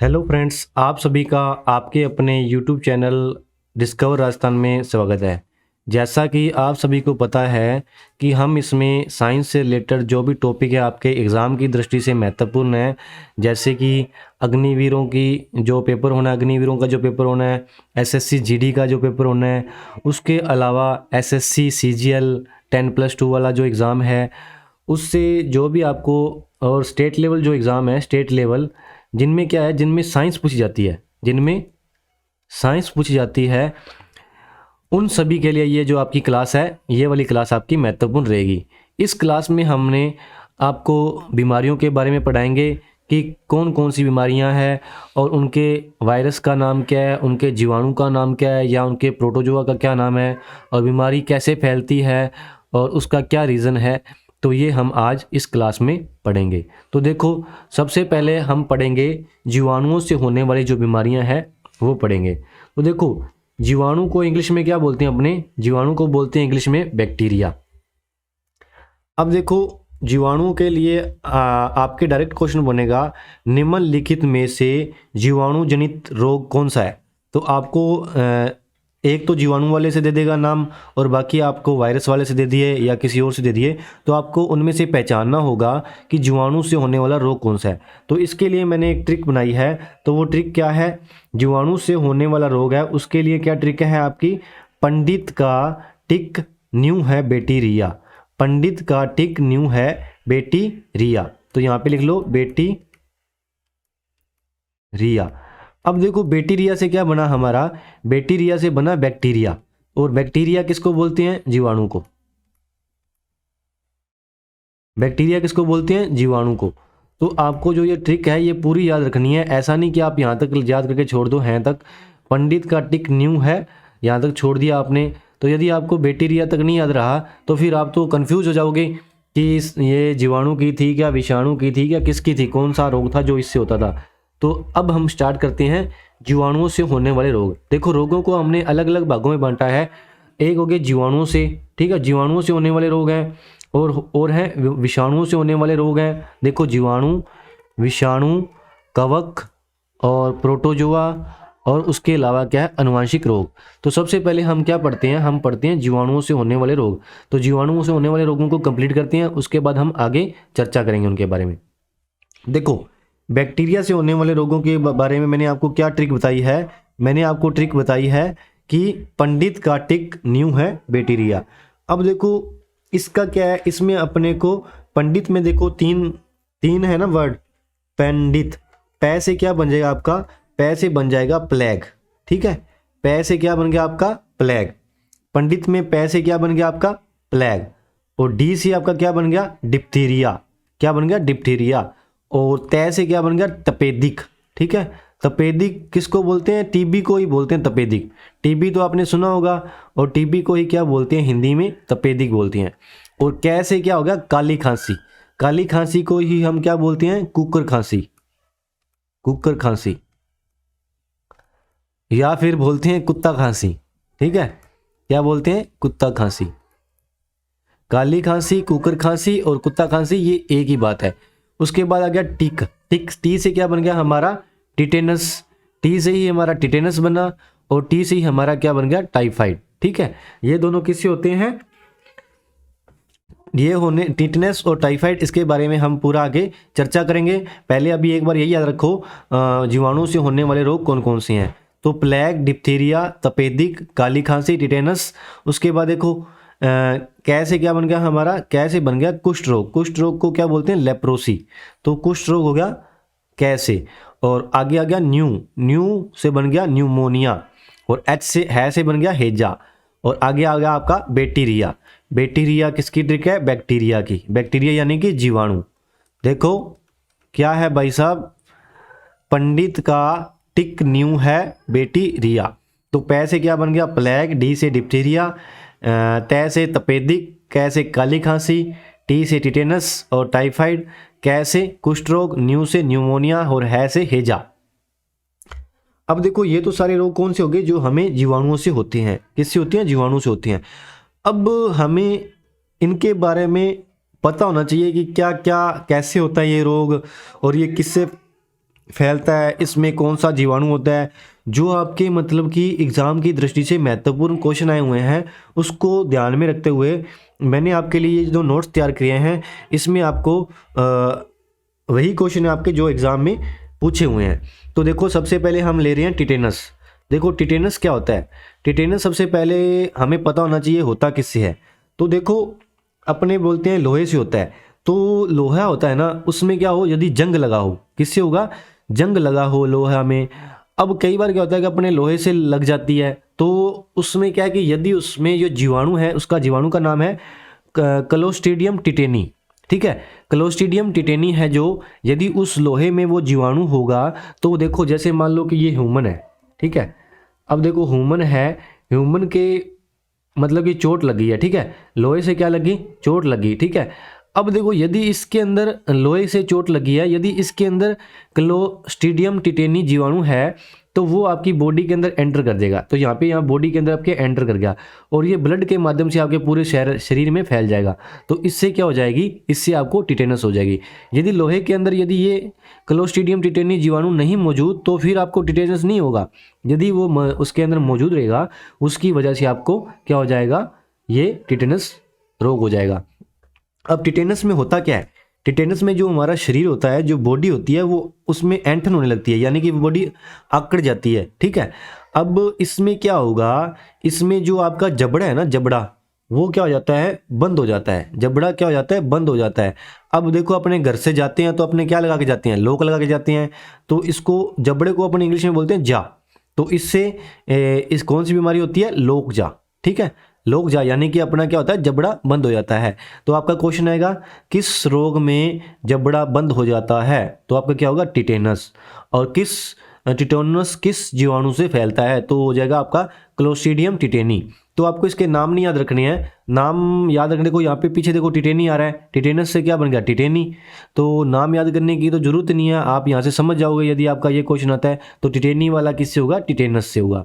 Hello friends, आप सभी का आपके अपने यूट्यूब चैनल डिस्कवर राजस्थान में स्वागत है। जैसा कि आप सभी को पता है कि हम इसमें साइंस से रिलेटेड जो भी टॉपिक है आपके एग्ज़ाम की दृष्टि से महत्वपूर्ण है, जैसे कि अग्निवीरों की जो पेपर होना है, अग्निवीरों का जो पेपर होना है, एसएससी जीडी का जो पेपर होना है, उसके अलावा एसएससी सीजीएल 10+2 वाला जो एग्ज़ाम है, उससे जो भी आपको और स्टेट लेवल जो एग्ज़ाम है, स्टेट लेवल जिनमें क्या है, जिनमें साइंस पूछी जाती है, जिनमें साइंस पूछी जाती है, उन सभी के लिए ये जो आपकी क्लास है, ये वाली क्लास आपकी महत्वपूर्ण रहेगी। इस क्लास में हमने आपको बीमारियों के बारे में पढ़ाएंगे कि कौन कौन सी बीमारियां हैं और उनके वायरस का नाम क्या है, उनके जीवाणु का नाम क्या है या उनके प्रोटोजोआ का क्या नाम है, और बीमारी कैसे फैलती है और उसका क्या रीज़न है। तो ये हम आज इस क्लास में पढ़ेंगे। तो देखो, सबसे पहले हम पढ़ेंगे जीवाणुओं से होने वाली जो बीमारियां हैं वो पढ़ेंगे। तो देखो, जीवाणु को इंग्लिश में क्या बोलते हैं? अपने जीवाणु को बोलते हैं इंग्लिश में बैक्टीरिया। अब देखो, जीवाणुओं के लिए आपके डायरेक्ट क्वेश्चन बनेगा, निम्नलिखित में से जीवाणु जनित रोग कौन सा है? तो आपको एक तो जीवाणु वाले से दे देगा नाम और बाकी आपको वायरस वाले से दे दिए या किसी और से दे दिए, तो आपको उनमें से पहचानना होगा कि जीवाणु से होने वाला रोग कौन सा है। तो इसके लिए मैंने एक ट्रिक बनाई है। तो वो ट्रिक क्या है? जीवाणु से होने वाला रोग है, उसके लिए क्या ट्रिक है आपकी? पंडित का टिक न्यू है बेटी रिया। पंडित का टिक न्यू है बेटी रिया। तो यहाँ पे लिख लो बेटी रिया। अब देखो, बैक्टीरिया से क्या बना हमारा? बैक्टीरिया से बना बैक्टीरिया, और बैक्टीरिया किसको बोलते हैं? जीवाणु को। बैक्टीरिया किसको बोलते हैं? जीवाणु को। तो आपको जो ये ट्रिक है ये पूरी याद रखनी है। ऐसा नहीं कि आप यहाँ तक याद करके छोड़ दो, हैं तक। पंडित का टिक न्यू है, यहाँ तक छोड़ दिया आपने। तो यदि आपको बैक्टीरिया तक नहीं याद रहा तो फिर आप तो कंफ्यूज हो जाओगे कि ये जीवाणु की थी क्या, विषाणु की थी क्या, किसकी थी, कौन सा रोग था जो इससे होता था। तो अब हम स्टार्ट करते हैं जीवाणुओं से होने वाले रोग। देखो, रोगों को हमने अलग अलग भागों में बांटा है। एक हो गए जीवाणुओं से, ठीक है, जीवाणुओं से होने वाले रोग हैं, और हैं विषाणुओं से होने वाले रोग हैं। देखो, जीवाणु, विषाणु, कवक और प्रोटोजोआ, और उसके अलावा क्या है? अनुवांशिक रोग। तो सबसे पहले हम क्या पढ़ते हैं? हम पढ़ते हैं जीवाणुओं से होने वाले रोग। तो जीवाणुओं से होने वाले रोगों को कंप्लीट करते हैं, उसके बाद हम आगे चर्चा करेंगे उनके बारे में। देखो, बैक्टीरिया से होने वाले रोगों के बारे में मैंने आपको क्या ट्रिक बताई है? मैंने आपको ट्रिक बताई है कि पंडित का टिक न्यू है बैक्टीरिया। अब देखो, इसका क्या है? इसमें अपने को पंडित में देखो तीन है ना वर्ड। पंडित, पै से क्या बन जाएगा आपका? पै से बन जाएगा प्लेग, ठीक है। पै से क्या बन गया आपका? प्लेग। पंडित में पै से क्या बन गया आपका? प्लेग। और डी से आपका क्या बन गया? डिप्थीरिया। क्या बन गया? डिप्थीरिया। और तय से क्या बन गया? तपेदिक, ठीक है। तपेदिक किसको बोलते हैं? टीबी को ही बोलते हैं तपेदिक। टीबी तो आपने सुना होगा, और टीबी को ही क्या बोलते हैं? हिंदी में तपेदिक बोलते हैं। और कै से क्या हो गया? काली खांसी। काली खांसी को ही हम क्या बोलते हैं? कुकर खांसी। कुकर खांसी, या फिर बोलते हैं कुत्ता खांसी, ठीक है। क्या बोलते हैं? कुत्ता खांसी। काली खांसी, कुकर खांसी और कुत्ता खांसी, ये एक ही बात है। उसके बाद आ गया टिक। टिक, टी से क्या बन गया हमारा? टिटेनस। टी से ही हमारा टिटेनस बना, और टी से ही हमारा क्या बन गया? टाइफाइड, ठीक है। ये दोनों किससे होते हैं? ये होने टिटनेस और टाइफाइड, इसके बारे में हम पूरा आगे चर्चा करेंगे। पहले अभी एक बार यही याद रखो, जीवाणु से होने वाले रोग कौन कौन से हैं। तो प्लेग, डिप्थीरिया, तपेदिक, काली खांसी, टिटेनस। उसके बाद देखो, कैसे क्या बन गया हमारा? कैसे बन गया? कुष्ठ रोग। कुष्ठ रोग को क्या बोलते हैं? लेप्रोसी। तो कुष्ठ रोग हो गया कैसे। और आगे आ गया न्यू। न्यू से बन गया न्यूमोनिया, और एच से है से बन गया हेजा। और आगे आ गया आपका बैक्टीरिया। बैक्टीरिया किसकी ट्रिक है? बैक्टीरिया की। बैक्टीरिया यानी कि जीवाणु। देखो क्या है भाई साहब? पंडित का टिक न्यू है बेटी रिया। तो पै से क्या बन गया? प्लेग। डी से डिप्थीरिया, तय से तपेदिक, कै से काली खांसी, टी से टिटेनस और टाइफाइड, कै से कुष्ठ रोग, न्यू से न्यूमोनिया और है से हेजा। अब देखो, ये तो सारे रोग कौन से हो गए? जो हमें जीवाणुओं से होते हैं। किससे होते हैं? जीवाणु से होते हैं। अब हमें इनके बारे में पता होना चाहिए कि क्या क्या कैसे होता है ये रोग, और ये किससे फैलता है, इसमें कौन सा जीवाणु होता है, जो आपके मतलब कि एग्ज़ाम की दृष्टि से महत्वपूर्ण क्वेश्चन आए हुए हैं उसको ध्यान में रखते हुए मैंने आपके लिए ये जो नोट्स तैयार किए हैं इसमें आपको वही क्वेश्चन है आपके जो एग्ज़ाम में पूछे हुए हैं। तो देखो सबसे पहले हम ले रहे हैं टिटेनस। देखो टिटेनस क्या होता है। टिटेनस सबसे पहले हमें पता होना चाहिए होता किससे है। तो देखो अपने बोलते हैं लोहे से होता है। तो लोहा होता है ना, उसमें क्या हो यदि जंग लगा हो, किससे होगा, जंग लगा हो लोहा में। अब कई बार क्या होता है कि अपने लोहे से लग जाती है, तो उसमें क्या है कि यदि उसमें जो जीवाणु है उसका जीवाणु का नाम है क्लोस्ट्रीडियम टिटेनी। ठीक है, क्लोस्ट्रीडियम टिटेनी है जो, यदि उस लोहे में वो जीवाणु होगा तो देखो जैसे मान लो कि ये ह्यूमन है। ठीक है, अब देखो ह्यूमन है, ह्यूमन के मतलब कि चोट लगी है। ठीक है, लोहे से क्या लगी, चोट लगी। ठीक है, अब देखो यदि इसके अंदर लोहे से चोट लगी है, यदि इसके अंदर क्लोस्ट्रीडियम टिटेनी जीवाणु है तो वो आपकी बॉडी के अंदर एंटर कर देगा। तो यहाँ बॉडी के अंदर आपके एंटर कर गया और ये ब्लड के माध्यम से आपके पूरे शरीर में फैल जाएगा। तो इससे क्या हो जाएगी, इससे आपको टिटेनस हो जाएगी। यदि लोहे के अंदर यदि ये क्लोस्ट्रीडियम टिटेनी जीवाणु नहीं मौजूद तो फिर आपको टिटेनस नहीं होगा। यदि वो उसके अंदर मौजूद रहेगा उसकी वजह से आपको क्या हो जाएगा, ये टिटेनस रोग हो जाएगा। अब टिटेनस में होता क्या है, टिटेनस में जो हमारा शरीर होता है, जो बॉडी होती है, वो उसमें ऐंठन होने लगती है, यानी कि बॉडी आकड़ जाती है। ठीक है, अब इसमें क्या होगा, इसमें जो आपका जबड़ा है ना, जबड़ा वो क्या हो जाता है, बंद हो जाता है। जबड़ा क्या हो जाता है, बंद हो जाता है। अब देखो अपने घर से जाते हैं तो अपने क्या लगा के जाते हैं, लॉक लगा के जाते हैं। तो इसको जबड़े को अपन इंग्लिश में बोलते हैं जा। तो इससे इस कौन सी बीमारी होती है, लोक जा। ठीक है, लोक जा यानी कि अपना क्या होता है, जबड़ा बंद हो जाता है। तो आपका क्वेश्चन आएगा किस रोग में जबड़ा बंद हो जाता है, तो आपका क्या होगा, टिटेनस। और टिटेनस किस जीवाणु से फैलता है, तो हो जाएगा आपका क्लोस्ट्रीडियम टिटेनी। तो आपको इसके नाम नहीं याद रखने हैं, नाम याद रखने को यहाँ पे पीछे देखो टिटेनी आ रहा है, टिटेनस से क्या बन गया, टिटेनी। तो नाम याद करने की तो जरूरत नहीं है, आप यहाँ से समझ जाओगे यदि आपका ये क्वेश्चन आता है तो टिटेनी वाला किससे होगा, टिटेनस से होगा।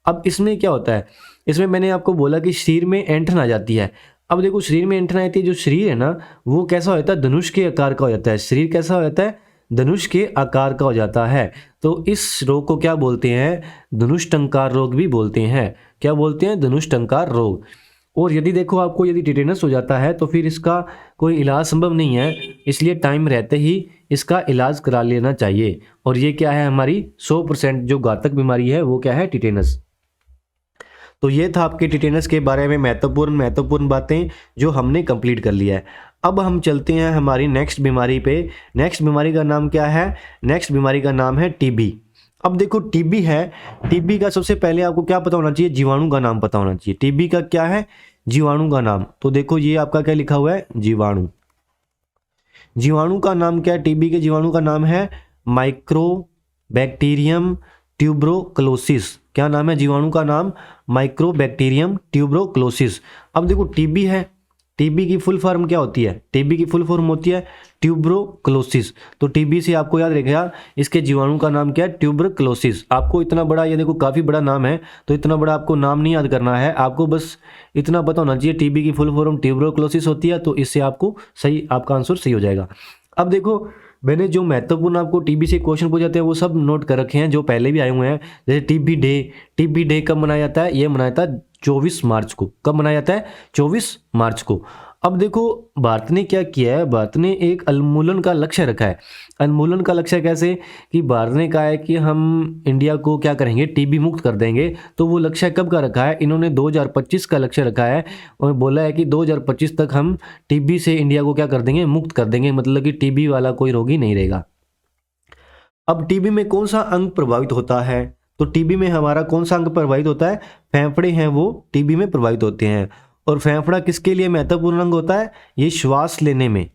अब इसमें क्या होता है, इसमें मैंने आपको बोला कि शरीर में ऐंठन आ जाती है। अब देखो शरीर में ऐंठन आती है, जो शरीर है ना वो कैसा हो जाता है, धनुष के आकार का हो जाता है। शरीर कैसा हो जाता है, धनुष के आकार का हो जाता है। तो इस रोग को क्या बोलते हैं, धनुष टंकार रोग भी बोलते हैं। क्या बोलते हैं, धनुष टंकार रोग। और यदि देखो आपको यदि टिटेनस हो जाता है तो फिर इसका कोई इलाज संभव नहीं है, इसलिए टाइम रहते ही इसका इलाज करा लेना चाहिए। और ये क्या है, हमारी 100% जो घातक बीमारी है वो क्या है, टिटेनस। तो ये था आपके टिटेनस के बारे में महत्वपूर्ण बातें जो हमने कंप्लीट कर लिया है। अब हम चलते हैं हमारी नेक्स्ट बीमारी पे। नेक्स्ट बीमारी का नाम क्या है, नेक्स्ट बीमारी का नाम है टीबी। अब देखो टीबी है, टीबी का सबसे पहले आपको क्या पता होना चाहिए, जीवाणु का नाम पता होना चाहिए। टीबी का क्या है, जीवाणु का नाम। तो देखो ये आपका क्या लिखा हुआ है, जीवाणु। जीवाणु का नाम क्या है, टीबी के जीवाणु का नाम है माइक्रोबैक्टीरियम ट्यूबरोक्लोसिस। क्या नाम है जीवाणु का नाम, माइक्रोबैक्टीरियम ट्यूबरोक्लोसिस। अब देखो टीबी है, टीबी की फुल फॉर्म क्या होती है, टीबी की फुल फॉर्म होती है ट्यूबरोक्लोसिस। तो टीबी से आपको याद रखेगा इसके जीवाणु का नाम क्या है, ट्यूबरोक्लोसिस। आपको इतना बड़ा, ये देखो काफ़ी बड़ा नाम है, तो इतना बड़ा आपको नाम नहीं याद करना है, आपको बस इतना पता होना चाहिए टीबी की फुल फॉर्म ट्यूबरोक्लोसिस होती है। तो इससे आपको सही, आपका आंसर सही हो जाएगा। अब देखो मैंने जो महत्वपूर्ण आपको टीबी से क्वेश्चन पूछ जाते हैं वो सब नोट कर रखे हैं जो पहले भी आए हुए हैं। जैसे टीबी डे कब मनाया जाता है, ये मनाया जाता है 24 मार्च को। कब मनाया जाता है, 24 मार्च को। अब देखो भारत ने क्या किया है, भारत ने एक उन्मूलन का लक्ष्य रखा है। उन्मूलन का लक्ष्य कैसे, कि भारत ने कहा है कि हम इंडिया को क्या करेंगे, टीबी मुक्त कर देंगे। तो वो लक्ष्य कब का रखा है, इन्होंने 2025 का लक्ष्य रखा है और बोला है कि 2025 तक हम टीबी से इंडिया को क्या कर देंगे, मुक्त कर देंगे। मतलब कि टीबी वाला कोई रोगी नहीं रहेगा। अब टीबी में कौन सा अंग प्रभावित होता है, तो टीबी में हमारा कौन सा अंग प्रभावित होता है, फेफड़े हैं वो टीबी में प्रभावित होते हैं। और फेफड़ा किसके लिए महत्वपूर्ण अंग होता है, ये श्वास लेने में,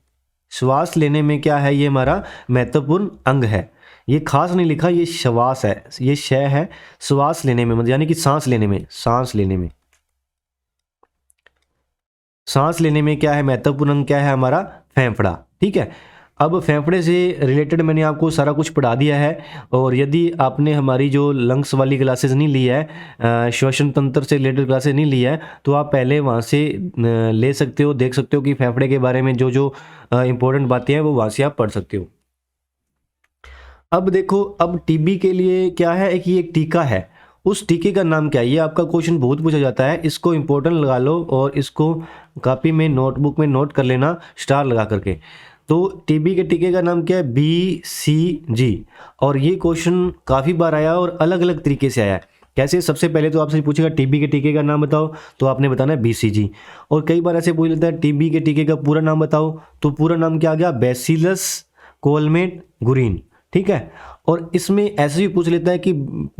श्वास लेने में क्या है, ये हमारा महत्वपूर्ण अंग है। ये खास नहीं लिखा, ये श्वास है, ये शय है, श्वास लेने में मतलब यानी कि सांस लेने में, सांस लेने में, सांस लेने में क्या है महत्वपूर्ण अंग, क्या है हमारा पाफड़ा। ठीक है, अब फेफड़े से रिलेटेड मैंने आपको सारा कुछ पढ़ा दिया है। और यदि आपने हमारी जो लंग्स वाली क्लासेस नहीं ली है, श्वसन तंत्र से रिलेटेड क्लासेस नहीं ली है, तो आप पहले वहाँ से ले सकते हो, देख सकते हो कि फेफड़े के बारे में जो जो इम्पोर्टेंट बातें हैं वो वहाँ से आप पढ़ सकते हो। अब देखो, अब टीबी के लिए क्या है कि एक टीका है, उस टीके का नाम क्या है, ये आपका क्वेश्चन बहुत पूछा जाता है। इसको इंपॉर्टेंट लगा लो और इसको कॉपी में नोटबुक में नोट कर लेना स्टार लगा करके। तो टीबी के टीके का नाम क्या है, BCG। और ये क्वेश्चन काफ़ी बार आया और अलग अलग तरीके से आया है। कैसे, सबसे पहले तो आपसे पूछेगा टीबी के टीके का नाम बताओ, तो आपने बताना है BCG। और कई बार ऐसे पूछ लेता है टीबी के टीके का पूरा नाम बताओ, तो पूरा नाम क्या आ गया, बैसिलस कोलमेट गुरिन। ठीक है। और इसमें ऐसे भी पूछ लेता है कि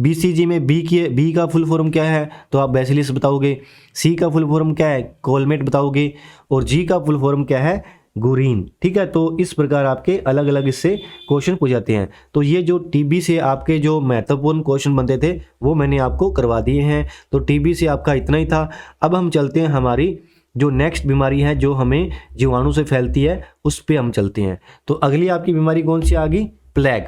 BCG में बी का फुल फॉर्म क्या है, तो आप बैसिलिस बताओगे। C का फुल फॉर्म क्या है, कोलमेट बताओगे। और G का फुल फॉर्म क्या है, गुरीन। ठीक है। तो इस प्रकार आपके अलग अलग इससे क्वेश्चन पूछ जाते हैं। तो ये जो टीबी से आपके जो महत्वपूर्ण क्वेश्चन बनते थे वो मैंने आपको करवा दिए हैं। तो टीबी से आपका इतना ही था। अब हम चलते हैं हमारी जो नेक्स्ट बीमारी है जो हमें जीवाणु से फैलती है, उस पर हम चलते हैं। तो अगली आपकी बीमारी कौन सी आ गई, प्लेग।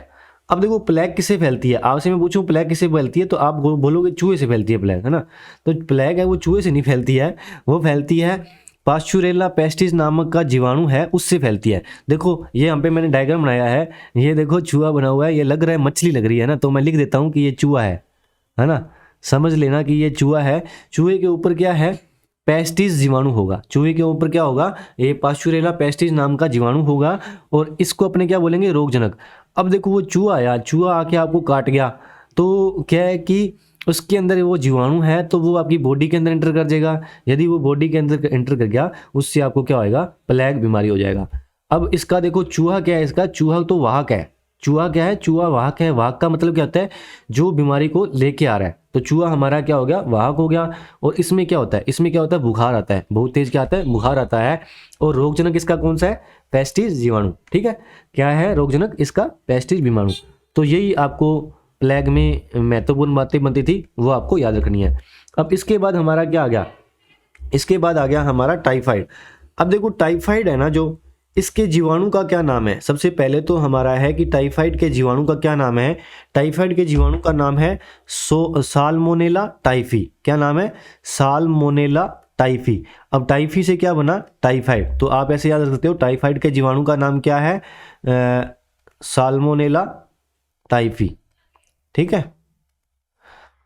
अब देखो प्लेग किससे फैलती है, आपसे मैं पूछूं प्लेग किससे फैलती है, तो आप बोलोगे चूहे से फैलती है प्लेग, है ना। तो प्लेग है वो चूहे से नहीं फैलती है, वो फैलती है पास्चुरेला पेस्टिस नामक का जीवाणु है, उससे फैलती है। देखो ये यहाँ पे मैंने डायग्राम बनाया है, ये देखो चूहा बना हुआ है, ये लग रहा है मछली लग रही है ना, तो मैं लिख देता हूँ कि ये चूहा है ना। समझ लेना कि ये चूहा है। चूहे के ऊपर क्या है, पेस्टिस जीवाणु होगा। चूहे के ऊपर क्या होगा, ये पास्चुरेला पेस्टिस नाम का जीवाणु होगा और इसको अपने क्या बोलेंगे, रोगजनक। अब देखो वो चूहा यार, चूहा आके आपको काट गया, तो क्या है कि उसके अंदर वो जीवाणु है तो वो आपकी बॉडी के अंदर एंटर कर जाएगा। यदि वो बॉडी के अंदर एंटर कर गया, उससे आपको क्या होएगा, प्लेग बीमारी हो जाएगा। अब इसका देखो चूहा क्या है, इसका चूहा तो वाहक है। चूहा क्या है, चूहा वाहक है। वाहक का मतलब क्या होता है, जो बीमारी को लेके आ रहा है। तो चूहा हमारा क्या हो गया, वाहक हो गया। और इसमें क्या होता है, इसमें क्या होता है, बुखार आता है, बहुत तेज क्या आता है, बुखार आता है। और रोगजनक इसका कौन सा है, पेस्टिस जीवाणु। ठीक है, क्या है रोगजनक इसका, पेस्टिस बीमाणु। तो यही आपको प्लेग में महत्वपूर्ण बातें बनती थी, वो आपको याद रखनी है। अब इसके बाद हमारा क्या आ गया, इसके बाद आ गया हमारा टाइफाइड। अब देखो टाइफाइड है ना जो, इसके जीवाणु का क्या नाम है। सबसे पहले तो हमारा है कि टाइफाइड के जीवाणु का क्या नाम है। टाइफाइड के जीवाणु का नाम है साल्मोनेला टाइफी। क्या नाम है, साल्मोनेला टाइफी। अब टाइफी से क्या बना, टाइफाइड। तो आप ऐसे याद रख सकते हो, टाइफाइड के जीवाणु का नाम क्या है, साल्मोनेला टाइफी। ठीक है।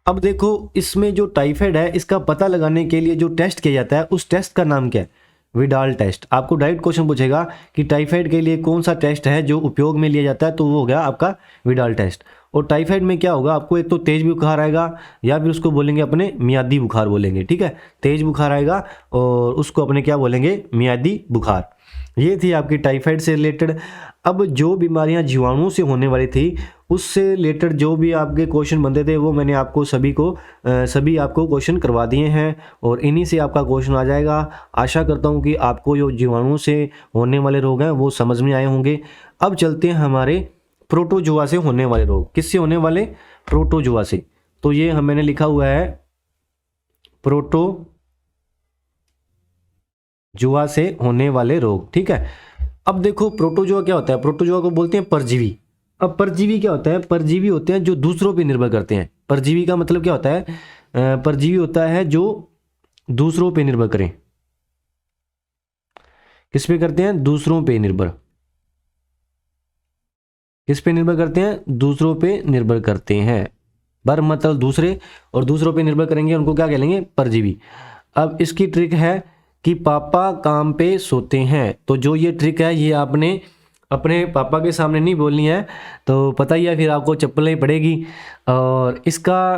अब देखो इसमें जो टाइफाइड है, इसका पता लगाने के लिए जो टेस्ट किया जाता है, उस टेस्ट का नाम क्या है, विडाल टेस्ट। आपको डायरेक्ट क्वेश्चन पूछेगा कि टाइफाइड के लिए कौन सा टेस्ट है जो उपयोग में लिया जाता है, तो वो हो गया आपका विडाल टेस्ट। और टाइफाइड में क्या होगा, आपको एक तो तेज बुखार आएगा, या फिर उसको बोलेंगे अपने मियादी बुखार बोलेंगे। ठीक है, तेज बुखार आएगा और उसको अपने क्या बोलेंगे, मियादी बुखार। ये थी आपकी टाइफाइड से रिलेटेड। अब जो बीमारियां जीवाणु से होने वाली थी, उससे रिलेटेड जो भी आपके क्वेश्चन बनते थे, वो मैंने आपको सभी आपको क्वेश्चन करवा दिए हैं और इन्हीं से आपका क्वेश्चन आ जाएगा। आशा करता हूँ कि आपको जो जीवाणु से होने वाले रोग हैं वो समझ में आए होंगे। अब चलते हैं हमारे प्रोटोजोआ से होने वाले रोग। किससे होने वाले, प्रोटोजोआ से। तो ये मैंने लिखा हुआ है प्रोटोजोआ से होने वाले रोग। ठीक है। अब देखो प्रोटोजोआ क्या होता है, प्रोटोजोआ को बोलते हैं परजीवी। अब परजीवी क्या होता है, परजीवी होते हैं जो दूसरों पे निर्भर करते हैं। परजीवी का मतलब क्या होता है, परजीवी होता है जो दूसरों पे निर्भर करें। किस पे करते हैं, दूसरों पे निर्भर। किस पे निर्भर करते हैं, दूसरों पे निर्भर करते हैं। बर मतलब दूसरे, और दूसरों पे निर्भर करेंगे उनको क्या कहेंगे, परजीवी। अब इसकी ट्रिक है कि पापा काम पे सोते हैं। तो जो ये ट्रिक है, ये आपने अपने पापा के सामने नहीं बोलनी है, तो पता ही है फिर आपको चप्पल नहीं पड़ेगी। और इसका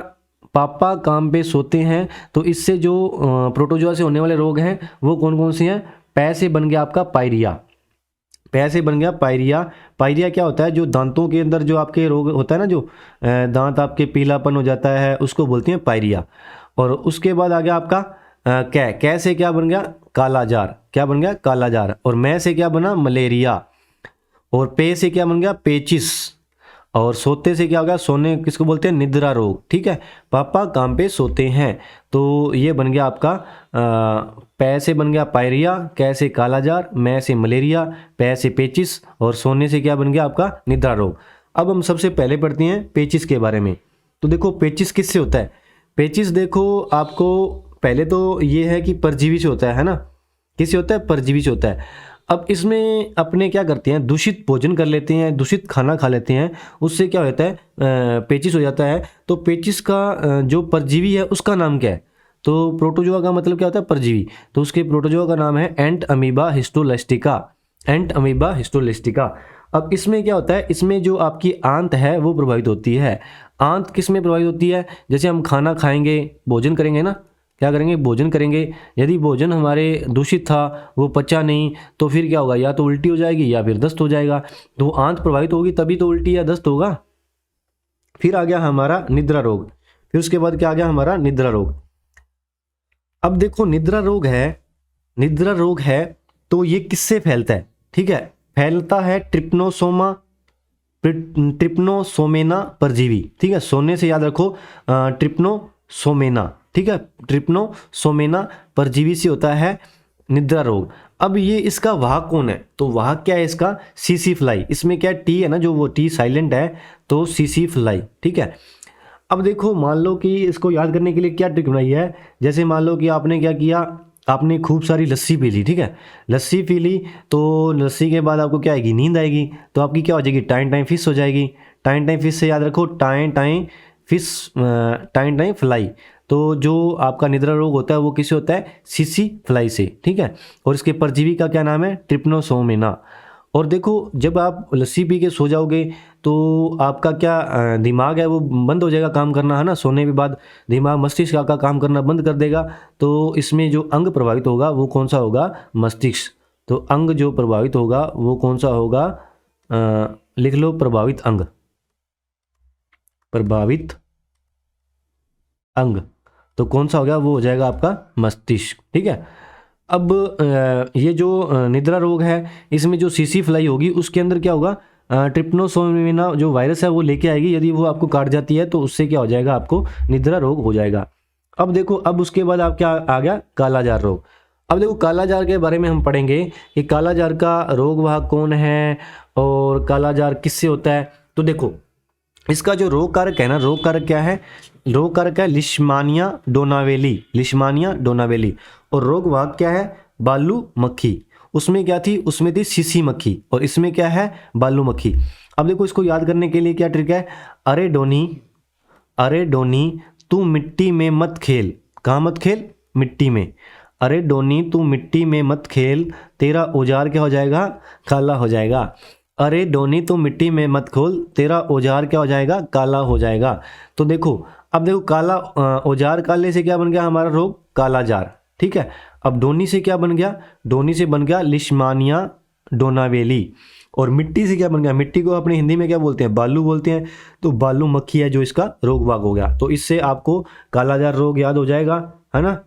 पापा काम पे सोते हैं, तो इससे जो प्रोटोजोआ से होने वाले रोग हैं वो कौन कौन से हैं। पै से बन गया आपका पायरिया, पै से बन गया पायरिया। पायरिया क्या होता है, जो दांतों के अंदर जो आपके रोग होता है ना, जो दांत आपके पीलापन हो जाता है, उसको बोलते हैं पायरिया। और उसके बाद आ गया आपका कै से क्या बन गया, कालाजार। क्या बन गया, कालाजार। और मैं से क्या बना, मलेरिया। और पे से क्या बन गया, पेचिस। और सोते से क्या हो गया, सोने किसको बोलते हैं, निद्रा रोग। ठीक है, पापा काम पे सोते हैं, तो ये बन गया आपका पै से बन गया पायरिया, कै से कालाजार, मैं से मलेरिया, पै से पेचिस, और सोने से क्या बन गया आपका, निद्रा रोग। अब हम सबसे पहले पढ़ते हैं पेचिस के बारे में। तो देखो पेचिस किससे होता है, पेचिस देखो आपको पहले तो ये है कि परजीवी से होता है ना। किससे होता है, परजीवी से होता है। अब इसमें अपने क्या करते हैं, दूषित भोजन कर लेते हैं, दूषित खाना खा लेते हैं, उससे क्या होता है, पेचिस हो जाता है। तो पेचिस का जो परजीवी है उसका नाम क्या है? तो प्रोटोजोआ का मतलब क्या होता है, परजीवी। तो उसके प्रोटोजोआ का नाम है एंट अमीबा हिस्टोलिस्टिका, एंट अमीबा हिस्टोलिस्टिका। अब इसमें क्या होता है, इसमें जो आपकी आंत है वो प्रभावित होती है। आंत किस में प्रभावित होती है? जैसे हम खाना खाएंगे, भोजन करेंगे ना, क्या करेंगे, भोजन करेंगे। यदि भोजन हमारे दूषित था, वो पचा नहीं, तो फिर क्या होगा, या तो उल्टी हो जाएगी या फिर दस्त हो जाएगा। तो आंत प्रभावित होगी तभी तो उल्टी या दस्त होगा। फिर आ गया हमारा निद्रा रोग। फिर उसके बाद क्या आ गया हमारा, निद्रा रोग। अब देखो निद्रा रोग है, निद्रा रोग है तो ये किससे फैलता है? ठीक है, फैलता है ट्रिप्नोसोमेना परजीवी। ठीक है, सोने से याद रखो, ट्रिप्नोसोमेना। ठीक है, ट्रिप्नोसोमेना परजीवी से होता है निद्रा रोग। अब ये इसका वाहक कौन है? तो वाहक क्या है इसका, सीसी फ्लाई। इसमें क्या टी है ना, जो वो टी साइलेंट है, तो सीसी फ्लाई। ठीक है, अब देखो मान लो कि इसको याद करने के लिए क्या ट्रिक बनाई है। जैसे मान लो कि आपने क्या किया, आपने खूब सारी लस्सी पी ली। ठीक है, लस्सी पी ली, तो लस्सी के बाद आपको क्या आएगी, नींद आएगी। तो आपकी क्या हो जाएगी, टाइम टाइम फिश हो जाएगी। टाइम टाइम फिश से याद रखो, time time fish, time time fly. तो जो आपका निद्रा रोग होता है वो किससे होता है, सीसी फ्लाई से। ठीक है, और इसके परजीवी का क्या नाम है, ट्रिप्नोसोमेना। और देखो जब आप लस्सी पी के सो जाओगे तो आपका क्या दिमाग है वो बंद हो जाएगा काम करना, है ना। सोने के बाद दिमाग, मस्तिष्क का काम करना बंद कर देगा। तो इसमें जो अंग प्रभावित होगा वो कौन सा होगा, मस्तिष्क। तो अंग जो प्रभावित होगा वो कौन सा होगा, लिख लो, प्रभावित अंग, प्रभावित अंग। तो कौन सा हो गया, वो हो जाएगा आपका मस्तिष्क। ठीक है, अब ये जो निद्रा रोग है, इसमें जो सीसी फ्लाई होगी उसके अंदर क्या होगा, ट्रिप्नोसोमेना जो वायरस है वो लेके आएगी। यदि वो आपको काट जाती है तो उससे क्या हो जाएगा, आपको निद्रा रोग हो जाएगा। अब देखो, अब उसके बाद आप क्या आ गया, कालाजार रोग। अब देखो कालाजार के बारे में हम पढ़ेंगे कि कालाजार का रोग वाहक कौन है और कालाजार किससे होता है। तो देखो इसका जो रोग कारक है ना, रोग कारक क्या है, रोग कारक है लिशमानिया डोनावेली, लिशमानिया डोनावेली। और रोग वाहक क्या है, बालू मक्खी। उसमें क्या थी, उसमें थी सीसी मक्खी, और इसमें क्या है, बालू मक्खी। अब देखो इसको याद करने के लिए क्या ट्रिक है, अरे डोनी, अरे डोनी तू मिट्टी में मत खेल। कहाँ मत खेल, मिट्टी में। अरे डोनी तू मिट्टी में मत खेल, तेरा औजार क्या हो जाएगा, काला हो जाएगा। अरे डोनी तू मिट्टी में मत खोल, तेरा औजार क्या हो जाएगा, काला हो जाएगा। तो देखो, अब देखो काला औजार काले से क्या बन गया हमारा रोग, कालाजार। ठीक है, अब डोनी से क्या बन गया, डोनी से बन गया लिशमानिया डोनावेली। और मिट्टी से क्या बन गया, मिट्टी को अपने हिंदी में क्या बोलते हैं, बालू बोलते हैं। तो बालू मक्खी है जो इसका रोग वाग हो गया। तो इससे आपको कालाजार रोग याद हो जाएगा, है ना।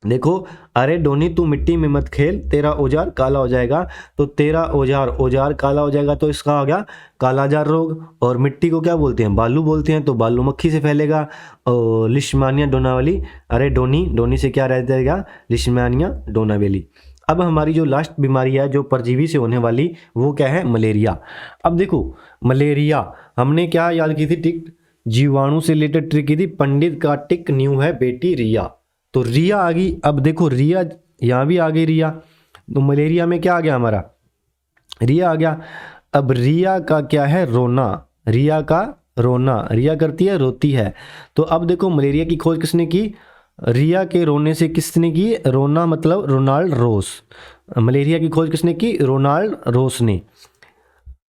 देखो, अरे डोनी तू मिट्टी में मत खेल, तेरा औजार काला हो जाएगा। तो तेरा औजार, औजार काला हो जाएगा, तो इसका आ गया कालाजार रोग। और मिट्टी को क्या बोलते हैं, बालू बोलते हैं, तो बालू मक्खी से फैलेगा। और लिशमानिया डोनावेली, अरे डोनी, डोनी से क्या रह जाएगा, लिशमानिया डोनावेली। अब हमारी जो लास्ट बीमारी है जो परजीवी से होने वाली, वो क्या है, मलेरिया। अब देखो मलेरिया हमने क्या याद की थी, टिक, जीवाणु से रिलेटेड ट्रिक की थी, पंडित का टिक न्यू है बेटी रिया। तो रिया आ गई। अब देखो रिया, यहाँ भी आ गई रिया। तो मलेरिया में क्या आ गया हमारा, रिया आ गया। अब रिया का क्या है, रोना, रिया का रोना, रिया करती है, रोती है। तो अब देखो मलेरिया की खोज किसने की, रिया के रोने से किसने की, रोना मतलब रोनाल्ड रोस। मलेरिया की खोज किसने की, रोनाल्ड रोस ने।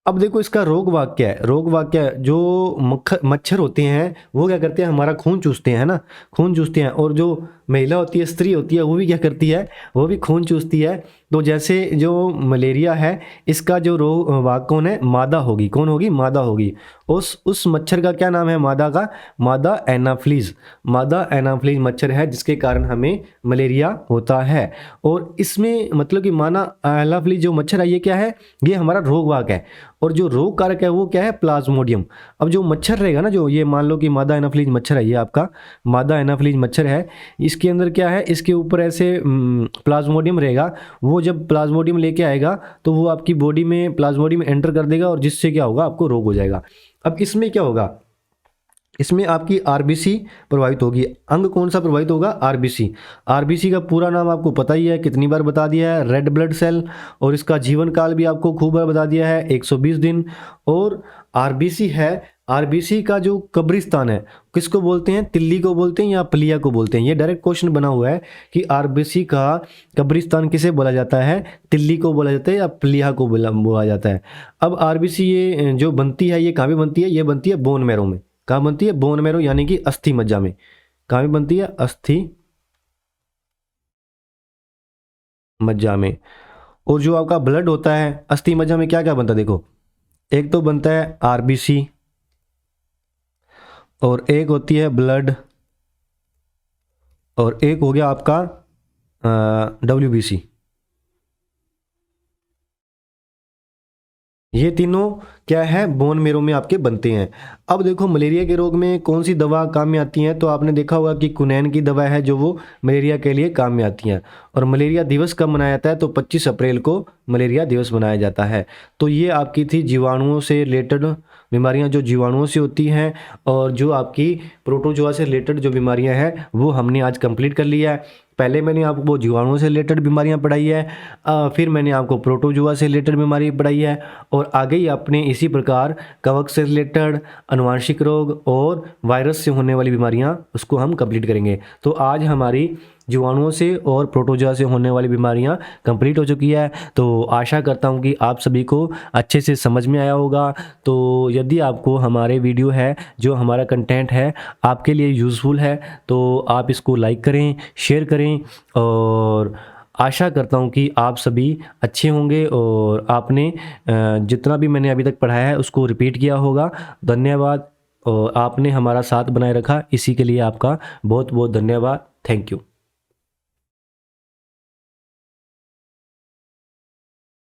अब देखो इसका रोग वाक्य है, रोग वाक्य है, जो मच्छर होते हैं वो क्या करते हैं, हमारा खून चूसते हैं, है ना, खून चूसते हैं। और जो महिला होती है, स्त्री होती है, वो भी क्या करती है, वो भी खून चूसती है। तो जैसे जो मलेरिया है, इसका जो रोग वाक कौन है, मादा होगी, कौन होगी, मादा होगी। उस मच्छर का क्या नाम है, मादा का, मादा एनाफ्लीज। मादा एनाफ्लीज मच्छर है जिसके कारण हमें मलेरिया होता है। और इसमें मतलब कि माना एनाफ्लीज जो मच्छर है, ये क्या है, ये हमारा रोग वाक है। और जो रोग कारक है वो क्या है, प्लाज्मोडियम। अब जो मच्छर रहेगा ना, जो ये मान लो कि मादा एनाफ्लीज मच्छर है, ये आपका मादा एनाफ्लीज मच्छर है, इसके अंदर क्या है, इसके ऊपर ऐसे प्लाज्मोडियम रहेगा। वो जब प्लाज्मोडियम लेके आएगा तो वो आपकी बॉडी में प्लाज्मोडियम एंटर कर देगा, और जिससे क्या होगा, आपको रोग हो जाएगा। अब इसमें क्या होगा, इसमें आपकी आरबीसी प्रभावित होगी। अंग कौन सा प्रभावित होगा? आरबीसी। आरबीसी का पूरा नाम आपको पता ही है, कितनी बार बता दिया है, रेड ब्लड सेल। और इसका जीवन काल भी आपको खूब बार बता दिया है, 120 दिन। और आरबीसी है, आरबीसी का जो कब्रिस्तान है किसको बोलते हैं? तिल्ली को बोलते हैं या प्लिया को बोलते हैं? ये डायरेक्ट क्वेश्चन बना हुआ है कि आरबीसी का कब्रिस्तान किसे बोला जाता है? तिल्ली को बोला जाता है या प्लिया को बोला जाता है? अब आरबीसी ये जो बनती है, ये कहाँ पे बनती है? ये बनती है बोन मैरो में। कहाँ बनती है? बोन मैरो यानी कि अस्थि मज्जा में। कहाँ पे बनती है? अस्थि मज्जा में। और जो आपका ब्लड होता है अस्थि मज्जा में क्या क्या बनता है? देखो, एक तो बनता है आरबीसी, और एक होती है ब्लड, और एक हो गया आपका डब्ल्यूबीसी। ये तीनों क्या है? बोन मेरो में आपके बनते हैं। अब देखो, मलेरिया के रोग में कौन सी दवा काम में आती है? तो आपने देखा होगा कि कुनैन की दवा है जो वो मलेरिया के लिए काम में आती है। और मलेरिया दिवस कब मनाया जाता है? तो 25 अप्रैल को मलेरिया दिवस मनाया जाता है। तो ये आपकी थी जीवाणुओं से रिलेटेड बीमारियां, जो जीवाणुओं से होती हैं। और जो आपकी प्रोटोजोआ से रिलेटेड जो बीमारियां हैं वो हमने आज कंप्लीट कर लिया है। पहले मैंने आपको जीवाणुओं से रिलेटेड बीमारियां पढ़ाई है, फिर मैंने आपको प्रोटोजोआ से रिलेटेड बीमारी पढ़ाई है, और आगे ही आपने इसी प्रकार कवक से रिलेटेड, अनुवांशिक रोग और वायरस से होने वाली बीमारियां उसको हम कंप्लीट करेंगे। तो आज हमारी जीवाणुओं से और प्रोटोजोआ से होने वाली बीमारियां कंप्लीट हो चुकी है। तो आशा करता हूं कि आप सभी को अच्छे से समझ में आया होगा। तो यदि आपको हमारे वीडियो है, जो हमारा कंटेंट है आपके लिए यूज़फुल है, तो आप इसको लाइक करें, शेयर करें। और आशा करता हूं कि आप सभी अच्छे होंगे और आपने जितना भी मैंने अभी तक पढ़ाया है उसको रिपीट किया होगा। धन्यवाद। और आपने हमारा साथ बनाए रखा, इसी के लिए आपका बहुत बहुत धन्यवाद। Thank you.